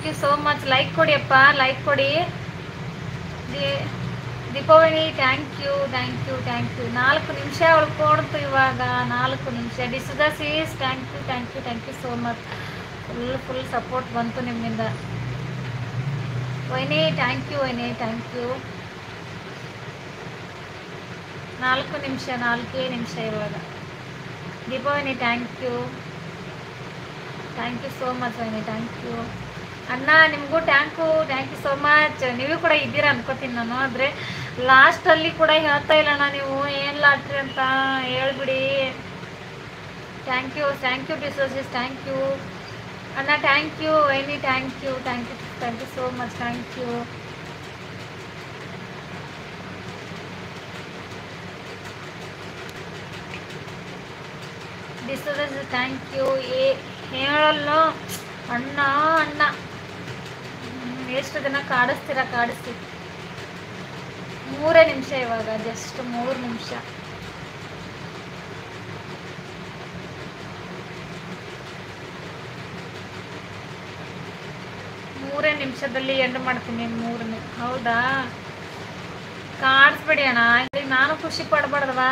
You so much. Like ಕೊಡಿಯಪ್ಪ, like ಕೊಡಿ. Deepavali thank you thank you thank you. 4 ನಿಮಿಷ ಉಳ್ಕೊಡ್ತು ಇವಾಗ, 4 ನಿಮಿಷ. ಡಿಸುದಾ sis thank you thank you thank you so much. Full support ಬಂತು ನಿಮ್ಮಿಂದ. ವೈನಿ ಥ್ಯಾಂಕ್ ಯು, ವೈನಿ ಥ್ಯಾಂಕ್ ಯು. 4 ನಿಮಿಷ, 4 ನಿಮಿಷ ಇವಾಗ. Deepavali thank you so much ವೈನಿ, ಥ್ಯಾಂಕ್ ಯು. ಅಣ್ಣ ನಿಮಗೂ ಥ್ಯಾಂಕ್ ಯು ಸೋ ಮಚ್. ನೀವು ಕೂಡ ಇದ್ದೀರಾ ಅನ್ಕೋತೀನಿ ನಾನು. ಆದರೆ ಲಾಸ್ಟಲ್ಲಿ ಕೂಡ ಹೇಳ್ತಾ ಇಲ್ಲ ಅಣ್ಣ, ನೀವು ಏನು ಲಾಟ್ರಿ ಅಂತ ಹೇಳ್ಬಿಡಿ. ಥ್ಯಾಂಕ್ ಯು ಡಿಸೋಸಿಸ್, ಥ್ಯಾಂಕ್ ಯು ಅಣ್ಣ, ಥ್ಯಾಂಕ್ ಯು ವೈನಿ, thank you so much, thank you. ಡಿಸೋಸಿಸ್ ಥ್ಯಾಂಕ್ ಯು. ಹೇಳಲ್ಲ ಅಣ್ಣ ಎಷ್ಟು ದಿನ ಕಾಡಿಸ್ತೀರಾ, ಕಾಡಿಸ್ತೀವಿ. 3 ನಿಮಿಷ ಇವಾಗ, ಜಸ್ಟ್ 3 ನಿಮಿಷ. ಮೂರೇ ನಿಮಿಷದಲ್ಲಿ ಎಂಡ್ ಮಾಡ್ತೀನಿ. 3 ಹೌದಾ? ಕಾಡಿಸ್ಬೇಡಿ ಅಣ್ಣ, ನಾನು ಖುಷಿ ಪಡಬಾರ್ದವಾ?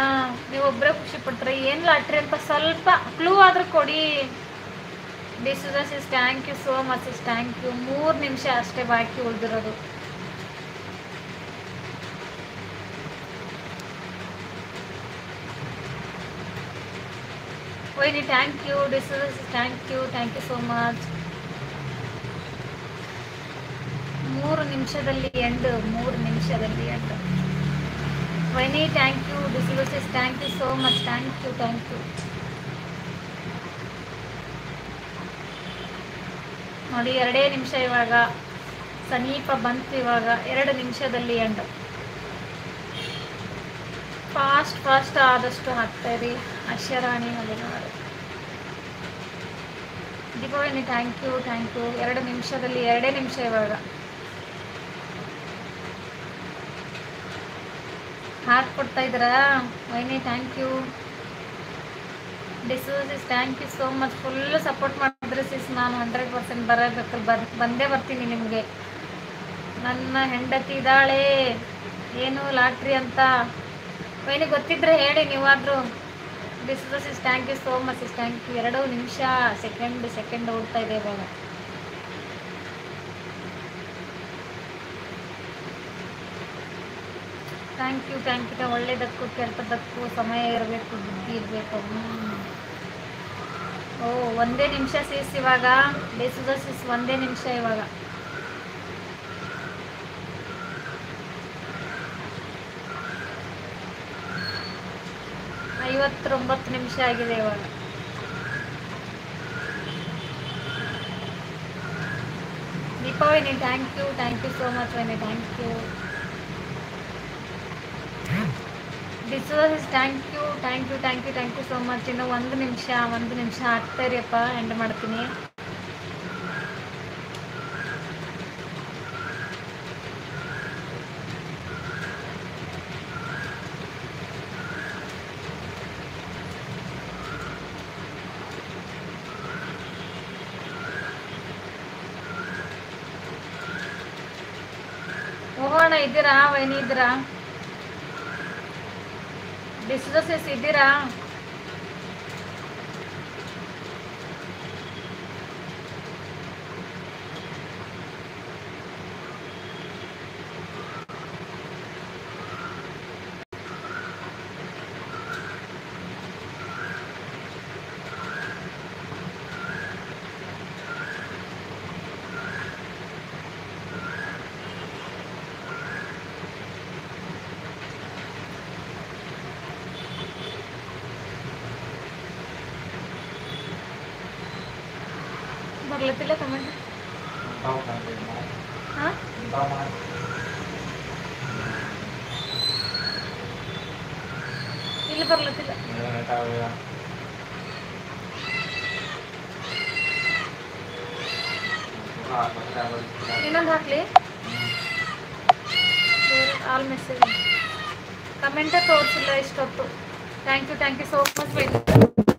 ನೀವೊಬ್ಬರೇ ಖುಷಿ ಪಡ್ತೀರ. ಏನು ಲಾಟ್ರಿ ಅಂತ ಸ್ವಲ್ಪ ಕ್ಲೂ ಆದರೂ ಕೊಡಿ. ಡಿಸುದಸ್ ಇಸ್ ಥ್ಯಾಂಕ್ ಯು ಸೋ ಮಚ್ ಇಸ್ ಥ್ಯಾಂಕ್ ಯು. 3 ನಿಮಿಷ ಅಷ್ಟೇ ಬಾಕಿ ಉಳಿದಿರೋದು. ವೈನಿ ಥ್ಯಾಂಕ್ ಯು. ಡಿಸುದಸ್ ಇಸ್ ಥ್ಯಾಂಕ್ ಯು ಸೋ ಮಚ್. 3 ನಿಮಿಷದಲ್ಲಿ ಎಂಡ್, 3 ನಿಮಿಷದಲ್ಲಿ ಎಂಡ್. ವೈನಿ ಥ್ಯಾಂಕ್ ಯು. ಡಿಸುದಸ್ ಇಸ್ thank you so much, thank you. ನೋಡಿ 2 ನಿಮಿಷ ಇವಾಗ, ಸಮೀಪ ಬಂತು ಇವಾಗ. 2 ನಿಮಿಷದಲ್ಲಿ ಎಂಡ್. ಫಾಸ್ಟ್ ಆದಷ್ಟು ಹಾಕ್ತಾಯಿರಿ. ಅಶ್ಯರಾಣಿ ಮಲೆನಾಡು. ದೀಪಾವಳಿ ಥ್ಯಾಂಕ್ ಯು 2 ನಿಮಿಷದಲ್ಲಿ 2 ನಿಮಿಷ ಇವಾಗ. ಹಾಕ್ಕೊಡ್ತಾ ಇದ್ದೀರಾ? ವೈನಿ ಥ್ಯಾಂಕ್ ಯು. ಡಿಸೋಸಿಸ್ thank you so much. Full support ಮಾಡಿದ್ರೆ ಸಿಸ್, ನಾನು 100% ಬರಬೇಕು, ಬಂದೇ ಬರ್ತೀನಿ ನಿಮಗೆ. ನನ್ನ ಹೆಂಡತಿ ಇದ್ದಾಳೆ, ಏನು ಲಾಟ್ರಿ ಅಂತ ವೈನಿ ಗೊತ್ತಿದ್ರೆ ಹೇಳಿ ನೀವಾದರೂ. ಡಿಸೋಸಿಸ್ ಥ್ಯಾಂಕ್ ಯು ಸೋ ಮಚ್ ಇಸ್ ಥ್ಯಾಂಕ್ ಯು. 2 ನಿಮಿಷ ಸೆಕೆಂಡ್ ಓಡ್ತಾ ಇದೆ ಇವಾಗ. Thank you. ಒಳ್ಳೆಯದಕ್ಕೂ ಕೆಟ್ಟದಕ್ಕೂ ಸಮಯ ಇರಬೇಕು, ಬುದ್ಧಿ ಇರಬೇಕು. ಓ 1 ನಿಮಿಷ ಸೀಸ್ ಇವಾಗ. ಡಿಸುದಸ್ 1 ನಿಮಿಷ ಇವಾಗ. ಐವತ್ತು 9 ನಿಮಿಷ ಆಗಿದೆ ಇವಾಗ. Deepavali thank you so much ವೈನಿ, ಥ್ಯಾಂಕ್ ಯು. ಡಿಸೋಸಿಸ್ ಥ್ಯಾಂಕ್ ಯು ಸೋ ಮಚ್. ಇನ್ನು 1 ನಿಮಿಷ ಆಗ್ತಾ ಇರಿಯಪ್ಪ, ಎಂಡ್ ಮಾಡ್ತೀನಿ. ಹೋಗೋಣ. ಇದ್ದೀರಾ ವೈನಿ? ಇದ್ದೀರಾ? ಡಿಸೋಸಿಸ್ ಇದ್ದೀರಾ? ಬರ್ಲತ್ತಿಲ್ಲ ಕಮೆಂಟ್? ಹಾಂ ಇಲ್ಲಿ ಬರ್ಲತ್ತಿಲ್ಲ. ಇನ್ನೊಂದು ಹಾಕ್ಲಿ. ಆಲ್ ಮೆಸೇಜ್ ಕಮೆಂಟೇ ತೋರಿಸಿಲ್ಲ ಇಷ್ಟೊತ್ತು. Thank you so much.